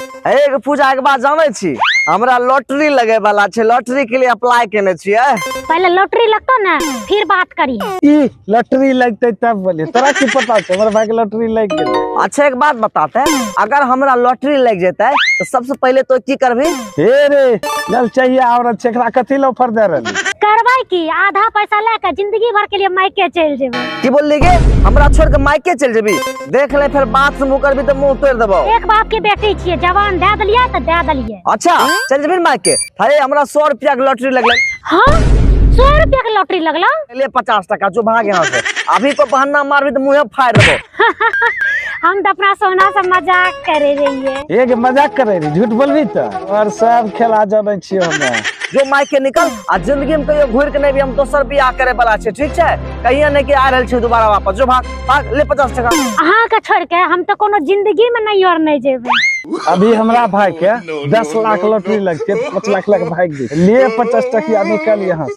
एक पूजा के बाद जाने छी हमरा लॉटरी लगे वाला छे, लॉटरी के लिए अप्लाई केने छिए। पहले लॉटरी लगतो ना फिर बात करी। ई लॉटरी लगते तब बोले, तोरा की पता छे हमर भाई के लॉटरी लग गेल। अच्छा एक बात बताते, अगर हमरा लॉटरी लग जेते तो सबसे पहले तो की करबी? हे रे लल चाहिए औरत छेकरा कथि ल ऑफर दे रहल करवाई की आधा पैसा लेके जिंदगी भर के लिए मायके चल जेबे। की बोलली गे? हमरा छोड़ के मायके चल जेबी? देख ले फिर बात से मुंह करबी तो मुंह तोड़ देबो। एक बाप के बेटी छिए, जवान दे दलिया तो दे दलिए। अच्छा चल जेबी मायके। अरे हमरा 100 रुपया के लॉटरी लगले। हां 100 रुपया के लॉटरी लगला? ले 50 टका जो भाग यहाँ से। अभी को बहाना मारबी तो मुंह फाड़ देबो। हम तो अपना सोना से मजाक करे रहिए। एक मजाक करे रे, झूठ बोलबी त और सब खेला जाने छियो हमें। जो मायके निकल आ जिंदगी में कहियो घुर के नहीं भी हम दोसर बियाह करे वाला छे, ठीक छे? कहिया नहीं के आ रहल छे दोबारा वापस। जो भाग भाग, ले 50 टका। अहाँ के छोड़ के हम तो कोनो जिंदगी में नहीं और नहीं जेबे। अभी हमरा भाई के 10 लाख लॉटरी लगते, 5 लाख लग भाग गई। लिए 50 टकिया निकल यहाँ से।